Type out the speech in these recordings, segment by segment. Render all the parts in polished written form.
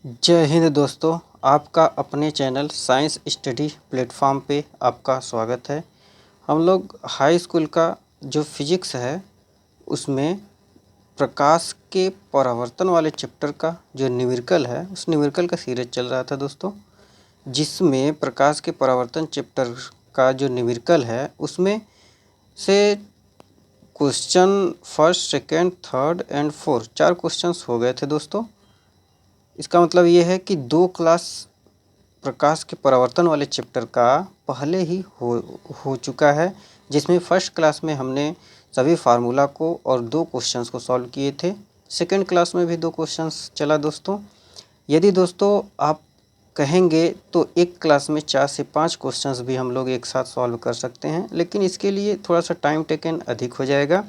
जय हिंद दोस्तों। आपका अपने चैनल साइंस स्टडी प्लेटफॉर्म पे आपका स्वागत है। हम लोग हाई स्कूल का जो फिजिक्स है उसमें प्रकाश के परावर्तन वाले चैप्टर का जो न्यूमेरिकल है उस न्यूमेरिकल का सीरीज चल रहा था दोस्तों, जिसमें प्रकाश के परावर्तन चैप्टर का जो न्यूमेरिकल है उसमें से question first, second, third and fourth 4 questions हो गए थे दोस्तों। इसका मतलब ये है कि 2 क्लास प्रकाश के परावर्तन वाले चैप्टर का पहले ही हो चुका है, जिसमें फर्स्ट क्लास में हमने सभी फार्मूला को और 2 क्वेश्चंस को सॉल्व किए थे। सेकंड क्लास में भी 2 क्वेश्चंस चला दोस्तों। यदि दोस्तों आप कहेंगे तो एक क्लास में 4 से 5 क्वेश्चंस भी हम लोग एक साथ सॉल्व कर सकते हैं, लेकिन इसके लिए थोड़ा सा टाइम टेकन अधिक हो जाएगा।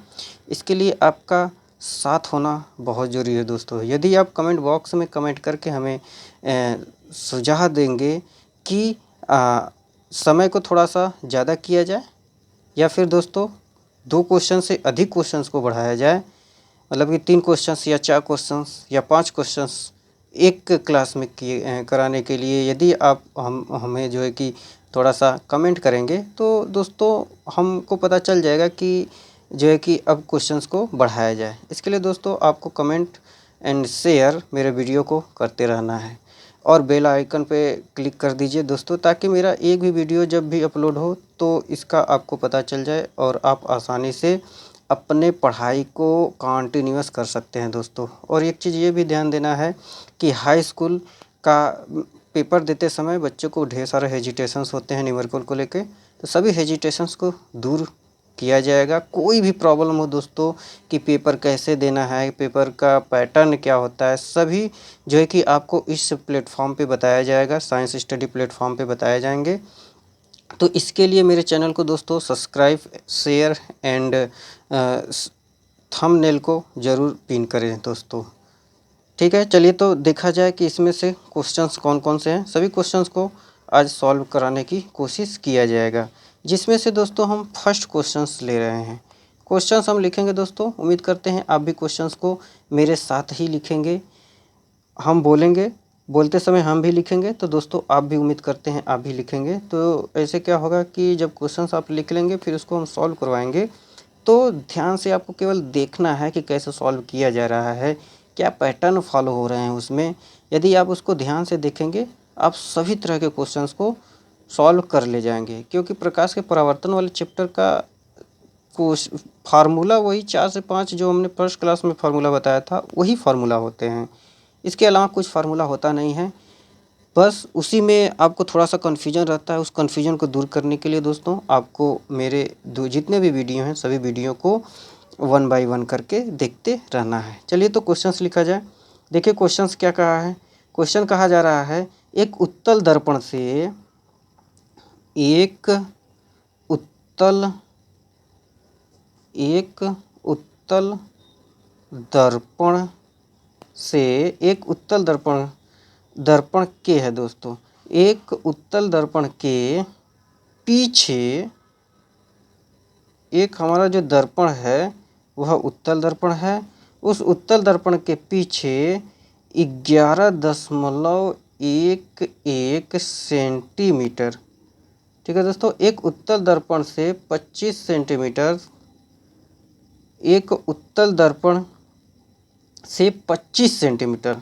इसके लिए आपका साथ होना बहुत ज़रूरी है दोस्तों। यदि आप कमेंट बॉक्स में कमेंट करके हमें सुझाव देंगे कि समय को थोड़ा सा ज़्यादा किया जाए या फिर दोस्तों 2 क्वेश्चन से अधिक क्वेश्चंस को बढ़ाया जाए, मतलब कि 3 क्वेश्चंस या 4 क्वेश्चंस या 5 क्वेश्चंस एक क्लास में किए कराने के लिए यदि आप हमें जो है कि थोड़ा सा कमेंट करेंगे तो दोस्तों हमको पता चल जाएगा कि जो है कि अब क्वेश्चंस को बढ़ाया जाए। इसके लिए दोस्तों आपको कमेंट एंड शेयर मेरे वीडियो को करते रहना है और बेल आइकन पे क्लिक कर दीजिए दोस्तों, ताकि मेरा एक भी वीडियो जब भी अपलोड हो तो इसका आपको पता चल जाए और आप आसानी से अपने पढ़ाई को कंटिन्यूअस कर सकते हैं दोस्तों। और एक चीज़ ये भी ध्यान देना है कि हाई स्कूल का पेपर देते समय बच्चों को ढेर सारे हेजिटेशंस होते हैं न्यूमेरिकल को लेके, तो सभी हेजिटेशंस को दूर किया जाएगा। कोई भी प्रॉब्लम हो दोस्तों कि पेपर कैसे देना है, पेपर का पैटर्न क्या होता है, सभी जो है कि आपको इस प्लेटफॉर्म पे बताया जाएगा, साइंस स्टडी प्लेटफॉर्म पे बताए जाएंगे। तो इसके लिए मेरे चैनल को दोस्तों सब्सक्राइब, शेयर एंड थंबनेल को ज़रूर पिन करें दोस्तों। ठीक है, चलिए तो देखा जाए कि इसमें से क्वेश्चंस कौन कौन से हैं। सभी क्वेश्चंस को आज सॉल्व कराने की कोशिश किया जाएगा, जिसमें से दोस्तों हम फर्स्ट क्वेश्चंस ले रहे हैं। क्वेश्चंस हम लिखेंगे दोस्तों, उम्मीद करते हैं आप भी क्वेश्चंस को मेरे साथ ही लिखेंगे। हम बोलेंगे, बोलते समय हम भी लिखेंगे, तो दोस्तों आप भी उम्मीद करते हैं आप भी लिखेंगे। तो ऐसे क्या होगा कि जब क्वेश्चंस आप लिख लेंगे फिर उसको हम सॉल्व करवाएंगे, तो ध्यान से आपको केवल देखना है कि कैसे सॉल्व किया जा रहा है, क्या पैटर्न फॉलो हो रहे हैं उसमें। यदि आप उसको ध्यान से देखेंगे आप सभी तरह के क्वेश्चंस को सॉल्व कर ले जाएंगे, क्योंकि प्रकाश के परावर्तन वाले चैप्टर का कोश फार्मूला वही 4 से 5 जो हमने फर्स्ट क्लास में फार्मूला बताया था वही फार्मूला होते हैं। इसके अलावा कुछ फार्मूला होता नहीं है। बस उसी में आपको थोड़ा सा कन्फ्यूजन रहता है, उस कन्फ्यूजन को दूर करने के लिए दोस्तों आपको मेरे जितने भी वीडियो हैं सभी वीडियो को 1 बाय 1 करके देखते रहना है। चलिए तो क्वेश्चंस लिखा जाए। देखिए क्वेश्चंस क्या कहा है। क्वेश्चन कहा जा रहा है एक उत्तल दर्पण से एक उत्तल एक उत्तल दर्पण से एक उत्तल दर्पण दर्पण के है दोस्तों, एक उत्तल दर्पण के पीछे एक हमारा जो दर्पण है वह उत्तल दर्पण है, उस उत्तल दर्पण के पीछे 11.11 सेंटीमीटर। ठीक है दोस्तों, एक उत्तल दर्पण से 25 सेंटीमीटर, एक उत्तल दर्पण से 25 सेंटीमीटर,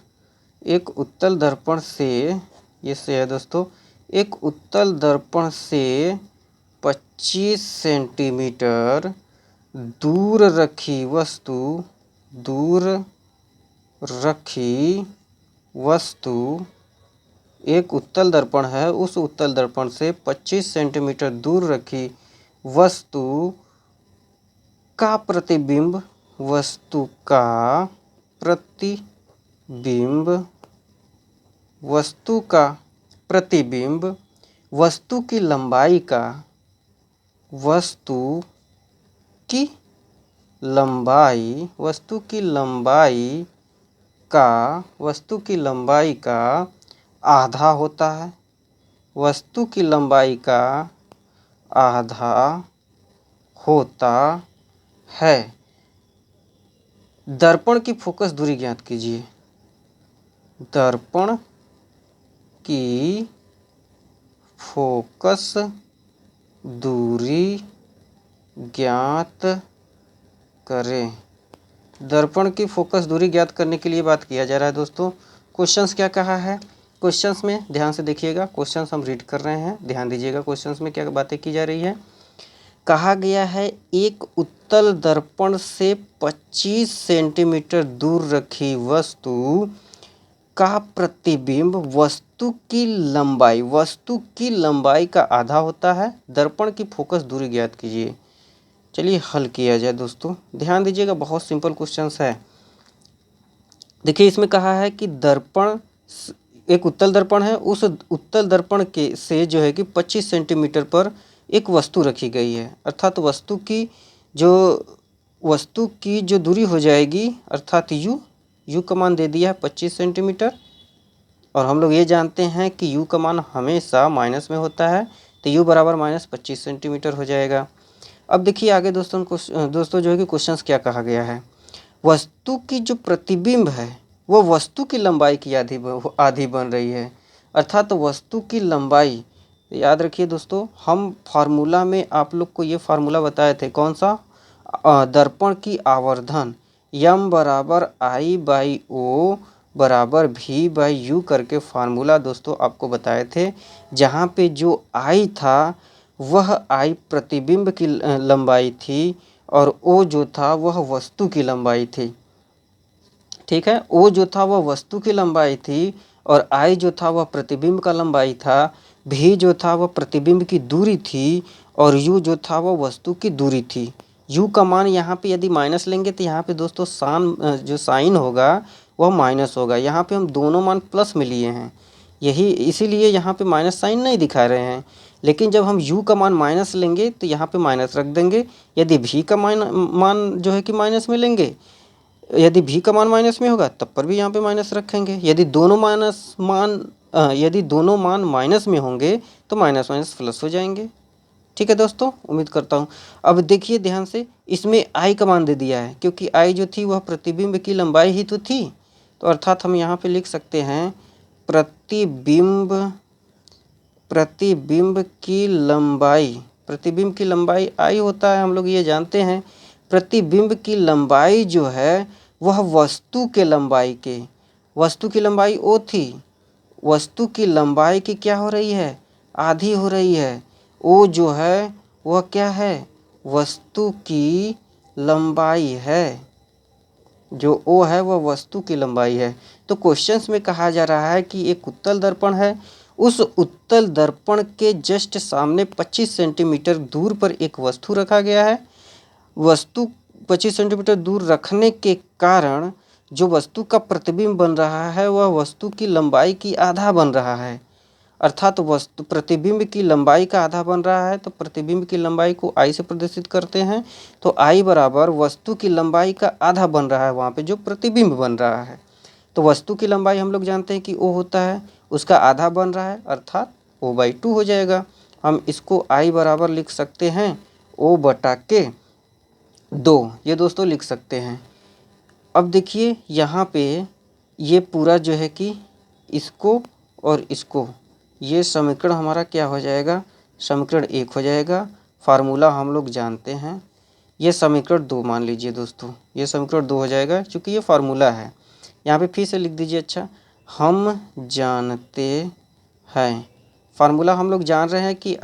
एक उत्तल दर्पण से, ये से है दोस्तों, एक उत्तल दर्पण से 25 सेंटीमीटर दूर रखी वस्तु, दूर रखी वस्तु, एक उत्तल दर्पण है, उस उत्तल दर्पण से 25 सेंटीमीटर दूर रखी वस्तु का प्रतिबिंब, वस्तु का प्रतिबिंब, वस्तु का प्रतिबिंब, वस्तु की लंबाई का, वस्तु की लंबाई, वस्तु की लंबाई का, वस्तु की लंबाई का आधा होता है, वस्तु की लंबाई का आधा होता है। दर्पण की फोकस दूरी ज्ञात कीजिए। दर्पण की फोकस दूरी ज्ञात करें। दर्पण की फोकस दूरी ज्ञात करने के लिए बात किया जा रहा है दोस्तों। क्वेश्चंस क्या कहा है, क्वेश्चंस में ध्यान से देखिएगा, क्वेश्चंस हम रीड कर रहे हैं, ध्यान दीजिएगा क्वेश्चंस में क्या बातें की जा रही है। कहा गया है एक उत्तल दर्पण से 25 सेंटीमीटर दूर रखी वस्तु का प्रतिबिंब वस्तु की लंबाई का आधा होता है। दर्पण की फोकस दूरी ज्ञात कीजिए। चलिए हल किया जाए दोस्तों, ध्यान दीजिएगा, बहुत सिंपल क्वेश्चंस है। देखिए इसमें कहा है कि दर्पण एक उत्तल दर्पण है, उस उत्तल दर्पण के से जो है कि 25 सेंटीमीटर पर एक वस्तु रखी गई है, अर्थात वस्तु की जो दूरी हो जाएगी अर्थात यू का मान दे दिया है 25 सेंटीमीटर, और हम लोग ये जानते हैं कि यू का मान हमेशा माइनस में होता है, तो यू बराबर -25 सेंटीमीटर हो जाएगा। अब देखिए आगे दोस्तों जो है कि क्वेश्चंस क्या कहा गया है। वस्तु की जो प्रतिबिंब है वो वस्तु की लंबाई की आधी बन रही है, अर्थात वस्तु की लंबाई। याद रखिए दोस्तों, हम फार्मूला में आप लोग को ये फार्मूला बताए थे, कौन सा, दर्पण की आवर्धन m बराबर I/O बराबर V/U करके फार्मूला दोस्तों आपको बताए थे, जहाँ पे जो I था वह I प्रतिबिंब की लंबाई थी और O जो था वह वस्तु की लंबाई थी। ठीक है, O जो था वह वस्तु की लंबाई थी और I जो था वह प्रतिबिंब का लंबाई था, V जो था वह प्रतिबिंब की दूरी थी और U जो था वह वस्तु की दूरी थी। U का मान यहाँ पे यदि माइनस लेंगे तो यहाँ पे दोस्तों जो साइन होगा वह माइनस होगा। यहाँ पे हम दोनों मान प्लस में लिए हैं, यही इसीलिए यहाँ पे माइनस साइन नहीं दिखा रहे हैं, लेकिन जब हम u का मान माइनस लेंगे तो यहाँ पे माइनस रख देंगे। यदि v का मान जो है कि माइनस में लेंगे, यदि v का मान माइनस में होगा तब पर भी यहाँ पे माइनस रखेंगे। यदि दोनों मान माइनस में होंगे तो माइनस माइनस प्लस हो जाएंगे। ठीक है दोस्तों, उम्मीद करता हूँ। अब देखिए ध्यान से, इसमें I का मान दे दिया है, क्योंकि I जो थी वह प्रतिबिंब की लंबाई ही तो थी, तो अर्थात हम यहाँ पे लिख सकते हैं प्रतिबिंब की लंबाई I होता है, हम लोग ये जानते हैं। प्रतिबिंब की लंबाई जो है वह वस्तु की लंबाई O थी, वस्तु की लंबाई की क्या हो रही है, आधी हो रही है। O जो है वह क्या है, वस्तु की लंबाई है, जो O है वह वस्तु की लंबाई है। तो क्वेश्चंस में कहा जा रहा है कि एक उत्तल दर्पण है, उस उत्तल दर्पण के जस्ट सामने 25 सेंटीमीटर दूर पर एक वस्तु रखा गया है। वस्तु 25 सेंटीमीटर दूर रखने के कारण जो वस्तु का प्रतिबिंब बन रहा है वह वस्तु की लंबाई की आधा बन रहा है, अर्थात वस्तु प्रतिबिंब की लंबाई का आधा बन रहा है, तो प्रतिबिंब की लंबाई को I से प्रदर्शित करते हैं, तो I बराबर वस्तु की लंबाई का आधा बन रहा है वहाँ पे जो प्रतिबिंब बन रहा है। तो वस्तु की लंबाई हम लोग जानते हैं कि O होता है, उसका आधा बन रहा है अर्थात O/2 हो जाएगा। हम इसको I बराबर लिख सकते हैं O/2, ये दोस्तों लिख सकते हैं। अब देखिए यहाँ पे ये पूरा जो है कि इसको और इसको, ये समीकरण हमारा क्या हो जाएगा, समीकरण 1 हो जाएगा। फार्मूला हम लोग जानते हैं, ये समीकरण 2 मान लीजिए दोस्तों, ये समीकरण 2 हो जाएगा क्योंकि ये फार्मूला है। यहाँ पे फिर से लिख दीजिए। अच्छा, हम जानते हैं, फार्मूला हम लोग जान रहे हैं कि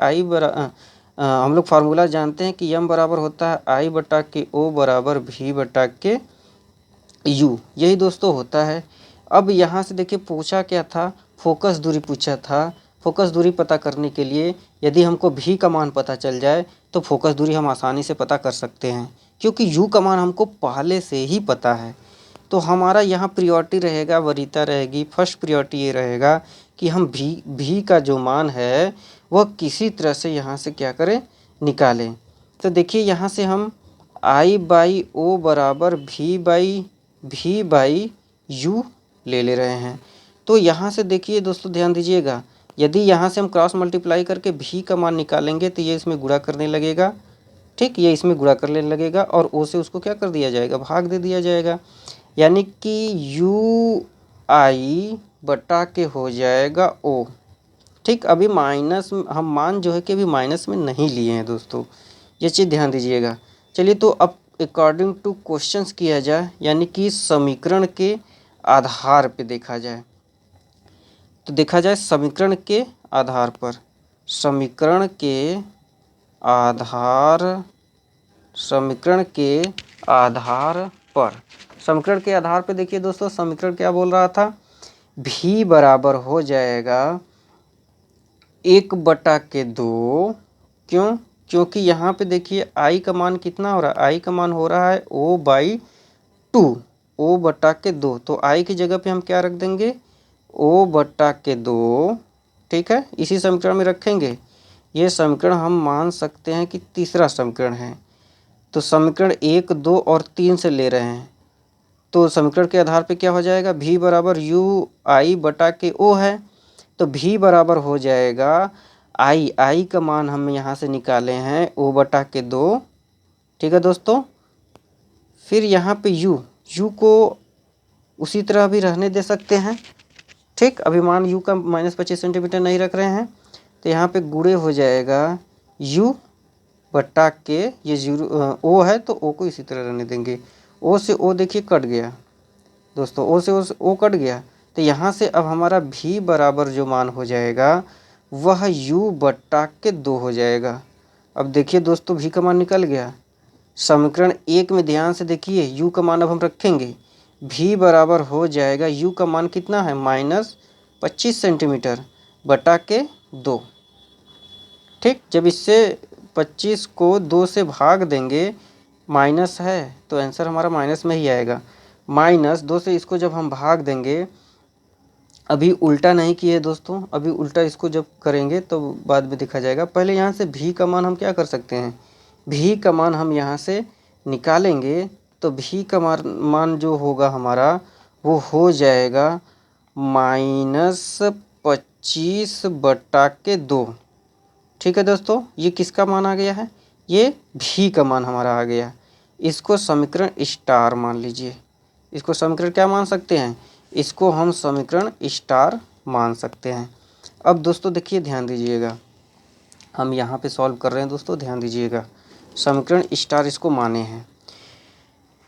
हम लोग फार्मूला जानते हैं कि m बराबर होता है I/O बराबर V/U, यही दोस्तों होता है। अब यहाँ से देखिए पूछा क्या था, फोकस दूरी पूछा था। फोकस दूरी पता करने के लिए यदि हमको V का मान पता चल जाए तो फोकस दूरी हम आसानी से पता कर सकते हैं, क्योंकि U का मान हमको पहले से ही पता है। तो हमारा यहाँ प्रियोरिटी रहेगा, वरीयता रहेगी, फर्स्ट प्रियोरिटी ये रहेगा कि हम V का जो मान है वह किसी तरह से यहाँ से क्या करें, निकालें। तो देखिए यहाँ से हम I/O बराबर V/U ले रहे हैं। तो यहाँ से देखिए दोस्तों ध्यान दीजिएगा, यदि यहाँ से हम क्रॉस मल्टीप्लाई करके V का मान निकालेंगे तो ये इसमें गुणा करने लगेगा। ठीक, ये इसमें गुणा करने लगेगा और O से उसको क्या कर दिया जाएगा, भाग दे दिया जाएगा। यानी कि आई बटा के हो जाएगा ओ। ठीक, अभी माइनस हम मान जो है कि अभी माइनस में नहीं लिए हैं दोस्तों, ये चीज़ ध्यान दीजिएगा। चलिए तो अब अकॉर्डिंग टू क्वेश्चंस किया जाए, यानी कि समीकरण के आधार पे देखा जाए। तो देखा जाए समीकरण के आधार पर, समीकरण के आधार समीकरण के आधार पर समीकरण के आधार पे देखिए दोस्तों, समीकरण क्या बोल रहा था, भी बराबर हो जाएगा 1/2। क्यों? क्योंकि यहाँ पे देखिए आई का मान कितना हो रहा है, आई का मान हो रहा है O/2, O/2। तो आई की जगह पे हम क्या रख देंगे, O/2। ठीक है, इसी समीकरण में रखेंगे। ये समीकरण हम मान सकते हैं कि तीसरा समीकरण है। तो समीकरण 1, 2 और 3 से ले रहे हैं, तो समीकरण के आधार पे क्या हो जाएगा, भी बराबर यू आई बटा के ओ है। तो भी बराबर हो जाएगा आई का मान हम यहाँ से निकाले हैं O/2। ठीक है दोस्तों, फिर यहाँ पे यू को उसी तरह भी रहने दे सकते हैं। ठीक, अभी मान यू का -25 सेंटीमीटर नहीं रख रहे हैं, तो यहाँ पे गुणे हो जाएगा यू बटा के, ये जीरो ओ है तो ओ को इसी तरह रहने देंगे। ओ से ओ देखिए कट गया दोस्तों, ओ से ओ कट गया। तो यहाँ से अब हमारा भी बराबर जो मान हो जाएगा वह U/2 हो जाएगा। अब देखिए दोस्तों, भी का मान निकल गया। समीकरण 1 में ध्यान से देखिए, U का मान अब हम रखेंगे, भी बराबर हो जाएगा, U का मान कितना है, -25 सेंटीमीटर बटा के 2। ठीक, जब इससे 25 को 2 से भाग देंगे, माइनस है तो आंसर हमारा माइनस में ही आएगा। -2 से इसको जब हम भाग देंगे, अभी उल्टा नहीं किए दोस्तों, अभी उल्टा इसको जब करेंगे तो बाद में देखा जाएगा। पहले यहाँ से भी का मान हम क्या कर सकते हैं, भी का मान हम यहाँ से निकालेंगे। तो भी का मान जो होगा हमारा वो हो जाएगा -25/2। ठीक है दोस्तों, ये किसका मान आ गया है, ये भी का मान हमारा आ गया। इसको समीकरण स्टार मान लीजिए। इसको समीकरण क्या मान सकते हैं, इसको हम समीकरण स्टार मान सकते हैं। अब दोस्तों देखिए, ध्यान दीजिएगा, हम यहाँ पे सॉल्व कर रहे हैं दोस्तों, ध्यान दीजिएगा, समीकरण स्टार इसको माने हैं।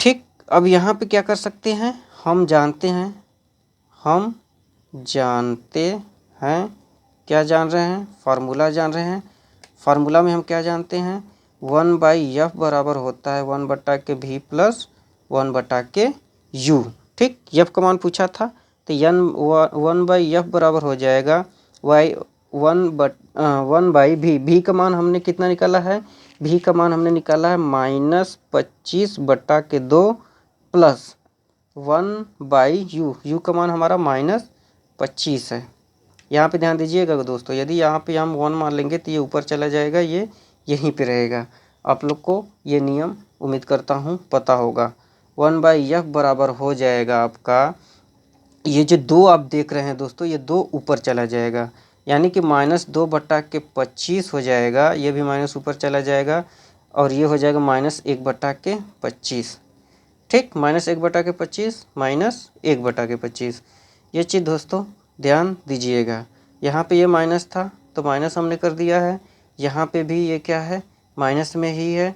ठीक, अब यहाँ पे क्या कर सकते हैं, हम जानते हैं क्या जान रहे हैं, फार्मूला जान रहे हैं। फार्मूला में हम क्या जानते हैं, 1/f बराबर होता है 1/v प्लस 1/u। ठीक, f का मान पूछा था, तो 1/f बराबर हो जाएगा 1/v। भी का मान हमने कितना निकाला है, भी का मान हमने निकाला है -25/2 प्लस 1/u। u का मान हमारा -25 है। यहाँ पे ध्यान दीजिएगा दोस्तों, यदि यहाँ पे हम 1 मान लेंगे तो ये ऊपर चला जाएगा, ये यहीं पे रहेगा। आप लोग को ये नियम उम्मीद करता हूँ पता होगा। 1/f बराबर हो जाएगा आपका, ये जो 2 आप देख रहे हैं दोस्तों, ये 2 ऊपर चला जाएगा, यानी कि -2/25 हो जाएगा। ये भी माइनस ऊपर चला जाएगा और ये हो जाएगा -1/25। ठीक, -1/25 -1/25। ये चीज़ दोस्तों ध्यान दीजिएगा। यहाँ पे ये माइनस था तो माइनस हमने कर दिया है, यहाँ पे भी ये क्या है, माइनस में ही है।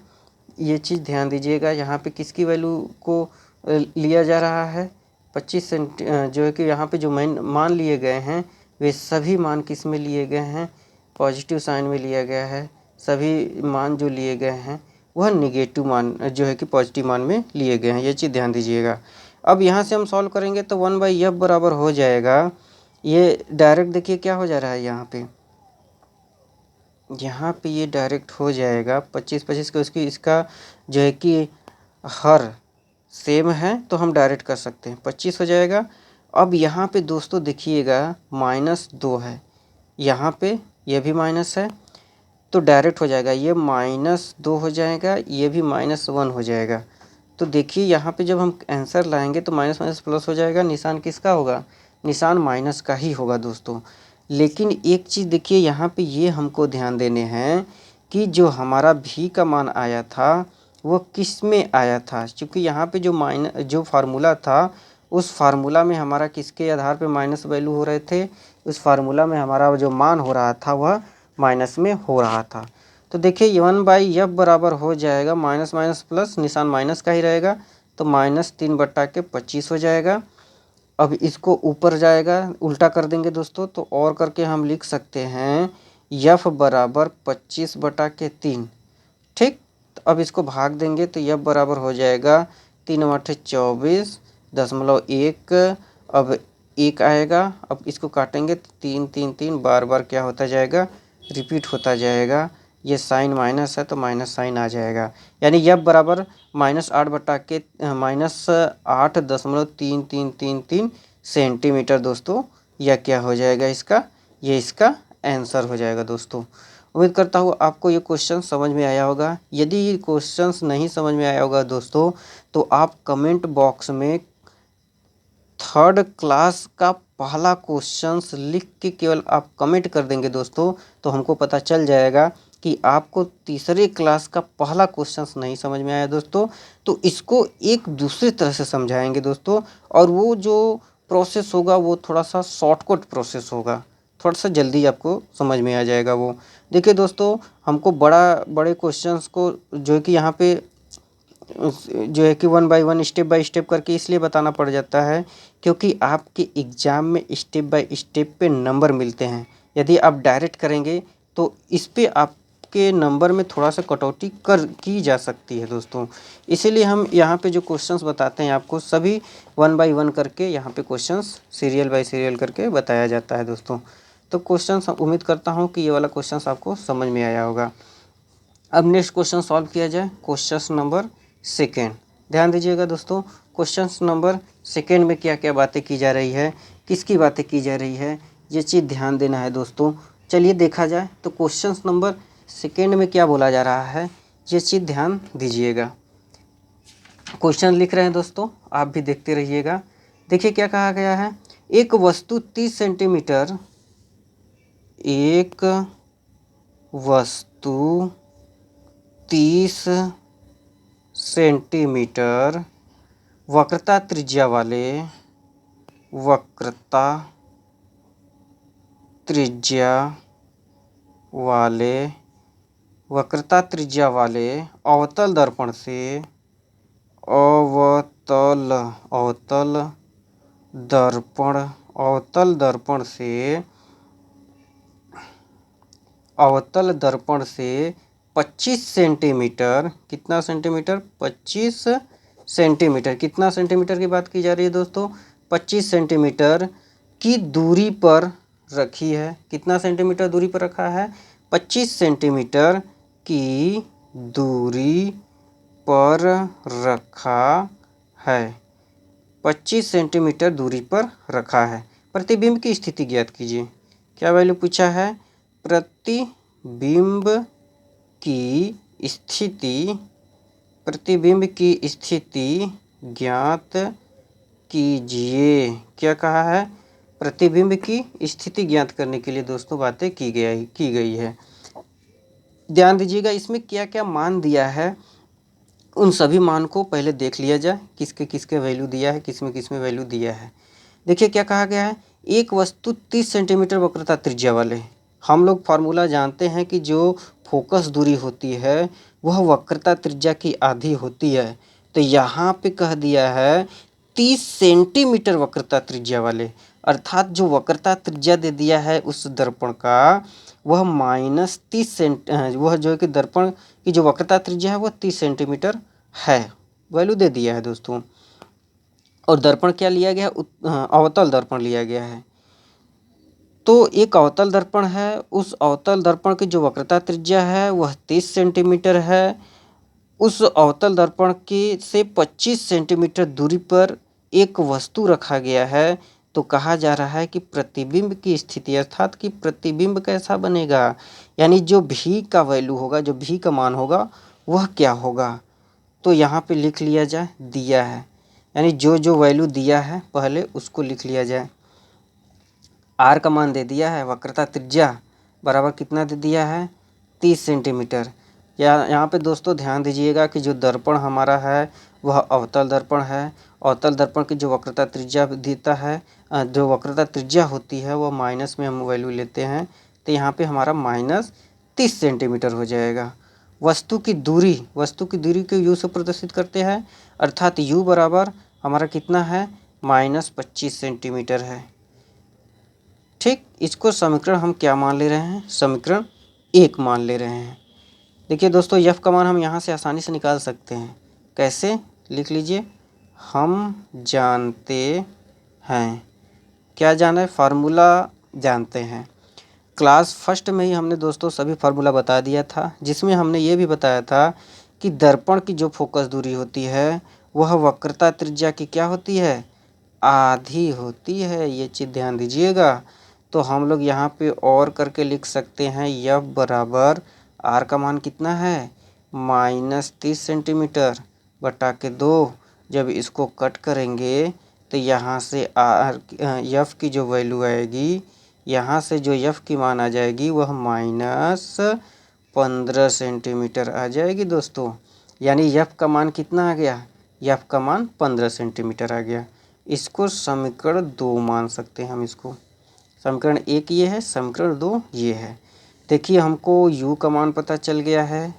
ये चीज़ ध्यान दीजिएगा। यहाँ पे किसकी वैल्यू को लिया जा रहा है, 25 जो है कि यहाँ पे जो मान लिए गए हैं वे सभी मान किस में लिए गए हैं, पॉजिटिव साइन में लिया गया है। सभी मान जो लिए गए हैं वह निगेटिव मान जो है कि पॉजिटिव मान में लिए गए हैं, ये चीज़ ध्यान दीजिएगा। अब यहाँ से हम सॉल्व करेंगे तो 1/f बराबर हो जाएगा, ये डायरेक्ट देखिए क्या हो जा रहा है, यहाँ पे ये डायरेक्ट हो जाएगा 25 का, उसकी इसका जो है कि हर सेम है तो हम डायरेक्ट कर सकते हैं, 25 हो जाएगा। अब यहाँ पे दोस्तों देखिएगा -2 है, यहाँ पे ये भी माइनस है तो डायरेक्ट हो जाएगा, ये -2 हो जाएगा, ये भी -1 हो जाएगा। तो देखिए यहाँ पे जब हम आंसर लाएंगे तो माइनस माइनस प्लस हो जाएगा, निशान किसका होगा, निशान माइनस का ही होगा दोस्तों। लेकिन एक चीज़ देखिए, यहाँ पे ये हमको ध्यान देने हैं कि जो हमारा भी का मान आया था वो किस में आया था, क्योंकि यहाँ पे जो फार्मूला था उस फार्मूला में हमारा किसके आधार पे माइनस वैल्यू हो रहे थे, उस फार्मूला में हमारा जो मान हो रहा था वह माइनस में हो रहा था। तो देखिए 1/f बराबर हो जाएगा माइनस माइनस प्लस, निशान माइनस का ही रहेगा, तो -3/25 हो जाएगा। अब इसको ऊपर जाएगा, उल्टा कर देंगे दोस्तों, तो और करके हम लिख सकते हैं f बराबर 25/3। ठीक, तो अब इसको भाग देंगे तो f बराबर हो जाएगा 3×8 = 24.1। अब 1 आएगा, अब इसको काटेंगे तो 3 3 3 बार बार क्या होता जाएगा, रिपीट होता जाएगा। ये साइन माइनस है तो माइनस साइन आ जाएगा, यानी f बराबर -8/8.3333 सेंटीमीटर दोस्तों। यह क्या हो जाएगा इसका, ये इसका आंसर हो जाएगा दोस्तों। उम्मीद करता हूँ आपको ये क्वेश्चन समझ में आया होगा। यदि ये क्वेश्चंस नहीं समझ में आया होगा दोस्तों, तो आप कमेंट बॉक्स में 3rd क्लास का पहला क्वेश्चंस लिख के केवल आप कमेंट कर देंगे दोस्तों, तो हमको पता चल जाएगा कि आपको तीसरे क्लास का पहला क्वेश्चंस नहीं समझ में आया दोस्तों। तो इसको एक दूसरे तरह से समझाएंगे दोस्तों, और वो जो प्रोसेस होगा वो थोड़ा सा शॉर्टकट प्रोसेस होगा, थोड़ा सा जल्दी आपको समझ में आ जाएगा वो। देखिए दोस्तों, हमको बड़े क्वेश्चंस को जो है कि यहाँ पे जो है कि 1 बाय 1 स्टेप बाय स्टेप करके इसलिए बताना पड़ जाता है क्योंकि आपके एग्ज़ाम में स्टेप बाय स्टेप पे नंबर मिलते हैं। यदि आप डायरेक्ट करेंगे तो इस पे आपके नंबर में थोड़ा सा कटौती की जा सकती है दोस्तों। इसीलिए हम यहाँ पे जो क्वेश्चंस बताते हैं आपको सभी 1 बाय 1 करके यहाँ पे क्वेश्चंस सीरियल बाय सीरियल करके बताया जाता है दोस्तों। तो क्वेश्चंस उम्मीद करता हूँ कि ये वाला क्वेश्चंस आपको समझ में आया होगा। अब नेक्स्ट क्वेश्चन सॉल्व किया जाए, क्वेश्चन नंबर 2। ध्यान दीजिएगा दोस्तों, क्वेश्चन नंबर 2 में क्या क्या बातें की जा रही है, किसकी बातें की जा रही है, ये चीज़ ध्यान देना है दोस्तों। चलिए देखा जाए तो क्वेश्चन नंबर 2 में क्या बोला जा रहा है, ये चीज़ ध्यान दीजिएगा। क्वेश्चन लिख रहे हैं दोस्तों, आप भी देखते रहिएगा। देखिए क्या कहा गया है, एक वस्तु 30 सेंटीमीटर, एक वस्तु 30 सेंटीमीटर वक्रता त्रिज्या वाले अवतल दर्पण से 25 सेंटीमीटर, कितना सेंटीमीटर, 25 सेंटीमीटर, कितना सेंटीमीटर की बात की जा रही है दोस्तों, 25 सेंटीमीटर की दूरी पर रखी है। कितना सेंटीमीटर दूरी पर रखा है, 25 सेंटीमीटर की दूरी पर रखा है, 25 सेंटीमीटर दूरी पर रखा है। प्रतिबिंब की स्थिति ज्ञात कीजिए। क्या वैल्यू पूछा है, प्रतिबिंब की स्थिति ज्ञात कीजिए। क्या कहा है, प्रतिबिंब की स्थिति ज्ञात करने के लिए दोस्तों बातें की गई है। ध्यान दीजिएगा, इसमें क्या क्या मान दिया है उन सभी मान को पहले देख लिया जाए, किसके किसके वैल्यू दिया है, किसमें वैल्यू दिया है। देखिए क्या कहा गया है, एक वस्तु 30 सेंटीमीटर वक्रता त्रिज्या वाले। हम लोग फार्मूला जानते हैं कि जो फोकस दूरी होती है वह वक्रता त्रिज्या की आधी होती है। तो यहाँ पे कह दिया है 30 सेंटीमीटर वक्रता त्रिज्या वाले, अर्थात जो वक्रता त्रिज्या दे दिया है उस दर्पण का वह वह जो है कि दर्पण की जो वक्रता त्रिज्या है वह 30 सेंटीमीटर है, वैल्यू दे दिया है दोस्तों। और दर्पण क्या लिया गया, अवतल दर्पण लिया गया है। तो एक अवतल दर्पण है, उस अवतल दर्पण की जो वक्रता त्रिज्या है वह 30 सेंटीमीटर है। उस अवतल दर्पण की से 25 सेंटीमीटर दूरी पर एक वस्तु रखा गया है। तो कहा जा रहा है कि प्रतिबिंब की स्थिति, अर्थात कि प्रतिबिंब कैसा बनेगा, यानी जो भी का वैल्यू होगा, जो भी का मान होगा वह क्या होगा। तो यहाँ पे लिख लिया जाए, दिया है, यानी जो जो वैल्यू दिया है पहले उसको लिख लिया जाए। आर का मान दे दिया है, वक्रता त्रिज्या बराबर कितना दे दिया है, 30 सेंटीमीटर। यहाँ पे दोस्तों ध्यान दीजिएगा कि जो दर्पण हमारा है वह अवतल दर्पण है। अवतल दर्पण की जो वक्रता त्रिज्या देता है, जो वक्रता त्रिज्या होती है वो माइनस में हम वैल्यू लेते हैं, तो यहाँ पे हमारा -30 सेंटीमीटर हो जाएगा। वस्तु की दूरी को u से प्रदर्शित करते हैं, अर्थात u बराबर हमारा कितना है, -25 सेंटीमीटर है। ठीक, इसको समीकरण हम क्या मान ले रहे हैं, समीकरण 1 मान ले रहे हैं। देखिए दोस्तों, f का मान हम यहाँ से आसानी से निकाल सकते हैं। कैसे, लिख लीजिए, हम जानते हैं, क्या जाना है, फार्मूला जानते हैं। क्लास फर्स्ट में ही हमने दोस्तों सभी फार्मूला बता दिया था, जिसमें हमने ये भी बताया था कि दर्पण की जो फोकस दूरी होती है वह वक्रता त्रिज्या की क्या होती है, आधी होती है। ये चीज़ ध्यान दीजिएगा। तो हम लोग यहाँ पे और करके लिख सकते हैं, F बराबर R का मान कितना है, -30 सेंटीमीटर बटा के 2। जब इसको कट करेंगे तो यहाँ से F की जो वैल्यू आएगी, यहाँ से जो F की मान आ जाएगी वह -15 सेंटीमीटर आ जाएगी दोस्तों। यानी F का मान कितना आ गया, F का मान 15 सेंटीमीटर आ गया। इसको समीकरण 2 मान सकते हैं हम। इसको समीकरण 1 ये है, समीकरण 2 ये है। देखिए हमको u का मान पता चल गया है।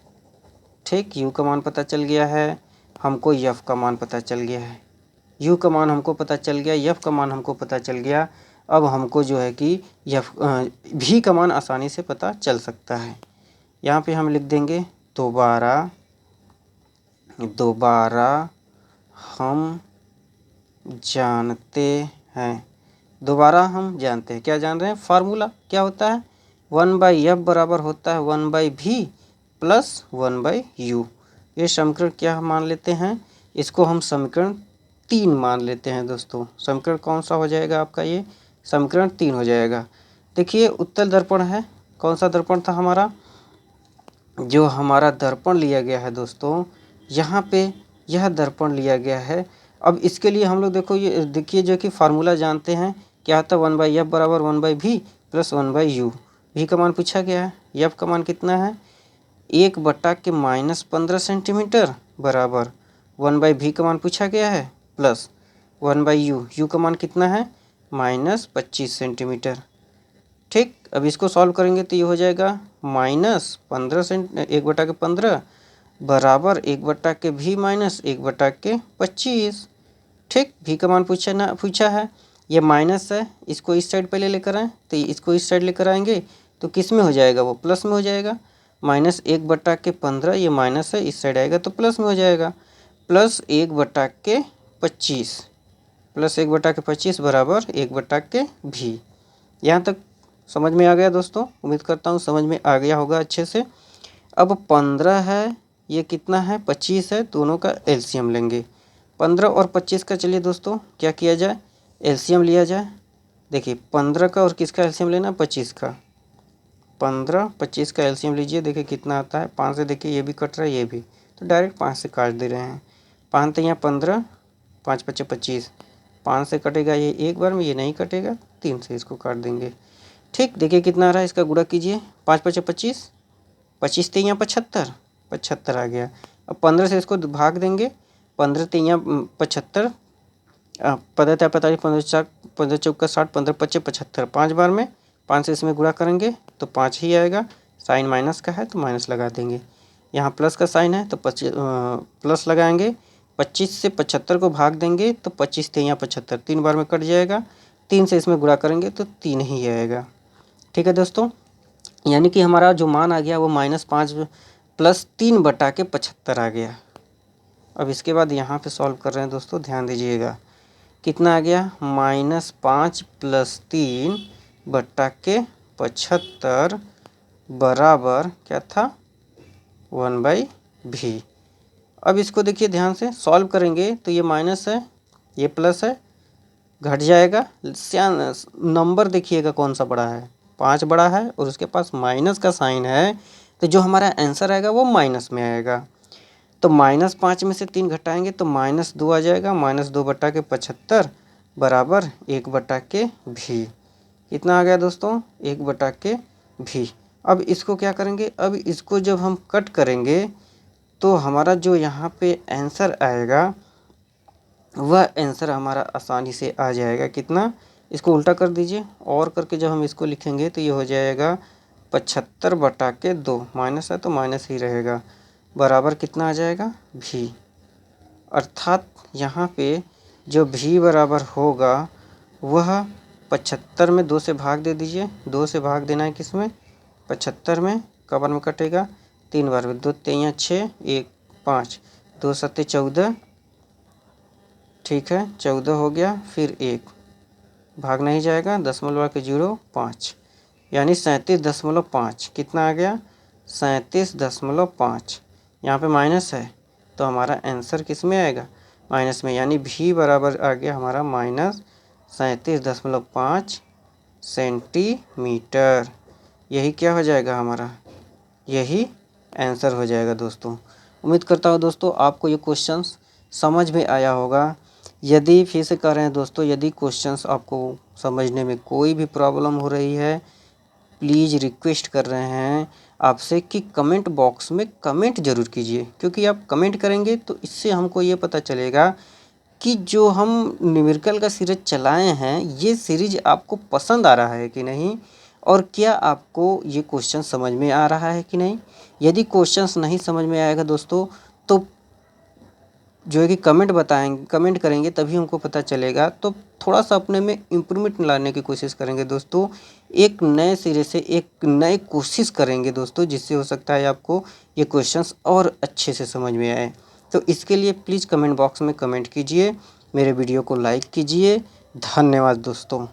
ठीक, u का मान पता चल गया है, हमको f का मान पता चल गया है। u का मान हमको पता चल गया, f का मान हमको पता चल गया। अब हमको जो है कि v का मान आसानी से पता चल सकता है। यहाँ पे हम लिख देंगे, दोबारा हम जानते हैं। दोबारा हम जानते हैं, क्या जान रहे हैं, फार्मूला क्या होता है, 1/f बराबर होता है 1/v प्लस 1/u। ये समीकरण क्या मान लेते हैं, इसको हम समीकरण 3 मान लेते हैं दोस्तों। समीकरण कौन सा हो जाएगा आपका, ये समीकरण 3 हो जाएगा। देखिए उत्तल दर्पण है, कौन सा दर्पण था हमारा, जो हमारा दर्पण लिया गया है दोस्तों, यहाँ पे यह दर्पण लिया गया है। अब इसके लिए हम लोग देखो, ये देखिए जो कि फार्मूला जानते हैं, क्या होता है, 1/f बराबर 1/v प्लस 1/u। v का मान पूछा गया है, f का मान कितना है, 1/-15 सेंटीमीटर बराबर 1/v का मान पूछा गया है प्लस 1/u। u का मान कितना है, -25 सेंटीमीटर। ठीक, अब इसको सॉल्व करेंगे तो ये हो जाएगा -15 1/15 बराबर 1/v माइनस 1/25। ठीक, v का मान पूछा है, ये माइनस है, इसको इस साइड पहले लेकर आएँ, तो इसको इस साइड लेकर आएंगे तो किस में हो जाएगा, वो प्लस में हो जाएगा। -1/15 ये माइनस है, इस साइड आएगा तो प्लस में हो जाएगा, प्लस 1/25 प्लस 1/25 बराबर 1/v। यहाँ तक समझ में आ गया दोस्तों, उम्मीद करता हूँ समझ में आ गया होगा अच्छे से। अब 15 है, ये कितना है, 25 है, दोनों का एलसीएम लेंगे। 15 और 25 का चलिए दोस्तों क्या किया जाए, एलसीएम लिया जाए। देखिए 15 का और किसका एलसीएम लेना, 25 का। 15-25 का एलसीएम लीजिए, देखिए कितना आता है, 5 से देखिए ये भी कट रहा है, ये भी, तो डायरेक्ट 5 से काट दे रहे हैं। 5 तो यहाँ 15, 5×5 = 25, 5 से कटेगा ये एक बार में, ये नहीं कटेगा, 3 से इसको काट देंगे। ठीक, देखिए कितना आ रहा है, इसका गुणा कीजिए, 5×5 = 25, 25 तो यहाँ 75, 75 आ गया। अब 15 से इसको भाग देंगे, 15 तो यहाँ 75, 15 45, 15 चौका 60, 15×5 = 75, 5 बार में 5 से इसमें गुणा करेंगे तो 5 ही आएगा। साइन माइनस का है तो माइनस लगा देंगे, यहाँ प्लस का साइन है तो प्लस लगाएंगे। 25 से 75 को भाग देंगे तो 25 थे यहाँ 75, 3 बार में कट जाएगा, 3 से इसमें गुणा करेंगे तो 3 ही आएगा। ठीक है दोस्तों, यानी कि हमारा जो मान आ गया वो -5 प्लस 3/75 आ गया। अब इसके बाद यहाँ पे सॉल्व कर रहे हैं दोस्तों, ध्यान दीजिएगा, कितना आ गया, -5 प्लस 3/75 बराबर क्या था, 1/v। अब इसको देखिए ध्यान से सॉल्व करेंगे तो ये माइनस है, ये प्लस है, घट जाएगा। नंबर देखिएगा कौन सा बड़ा है, 5 बड़ा है और उसके पास माइनस का साइन है, तो जो हमारा आंसर आएगा वो माइनस में आएगा। तो -5 में से 3 घटाएंगे तो -2 आ जाएगा, -2/75 बराबर 1/v। कितना आ गया दोस्तों, 1/v। अब इसको क्या करेंगे, अब इसको जब हम कट करेंगे तो हमारा जो यहाँ पे आंसर आएगा वह आंसर हमारा आसानी से आ जाएगा। कितना, इसको उल्टा कर दीजिए और करके जब हम इसको लिखेंगे तो ये हो जाएगा 75/2, माइनस है तो माइनस ही रहेगा, बराबर कितना आ जाएगा भी। अर्थात यहाँ पे जो भी बराबर होगा वह 75 में 2 से भाग दे दीजिए। 2 से भाग देना है किसमें, 75 में, कबर में कटेगा 3 बार, 2 3 6 1 5, 2 7 14, ठीक है 14 हो गया, फिर 1 भाग नहीं जाएगा, दशमलव के 0.5 यानी 37.5। कितना आ गया, 37.5। यहाँ पे माइनस है तो हमारा आंसर किस में आएगा, माइनस में, यानी भी बराबर आ गया हमारा -37.5 सेंटीमीटर। यही क्या हो जाएगा हमारा, यही आंसर हो जाएगा दोस्तों। उम्मीद करता हूँ दोस्तों आपको ये क्वेश्चंस समझ में आया होगा। यदि फिर से कह रहे हैं दोस्तों, यदि क्वेश्चंस आपको समझने में कोई भी प्रॉब्लम हो रही है, प्लीज़ रिक्वेस्ट कर रहे हैं आपसे कि कमेंट बॉक्स में कमेंट ज़रूर कीजिए, क्योंकि आप कमेंट करेंगे तो इससे हमको ये पता चलेगा कि जो हम न्यूमेरिकल का सीरीज चलाए हैं ये सीरीज आपको पसंद आ रहा है कि नहीं, और क्या आपको ये क्वेश्चन समझ में आ रहा है कि नहीं। यदि क्वेश्चंस नहीं समझ में आएगा दोस्तों तो जो है कि कमेंट करेंगे तभी हमको पता चलेगा। तो थोड़ा सा अपने में इम्प्रूवमेंट लाने की कोशिश करेंगे दोस्तों, एक नए सिरे से एक नए कोशिश करेंगे दोस्तों, जिससे हो सकता है आपको ये क्वेश्चंस और अच्छे से समझ में आए। तो इसके लिए प्लीज़ कमेंट बॉक्स में कमेंट कीजिए, मेरे वीडियो को लाइक कीजिए। धन्यवाद दोस्तों।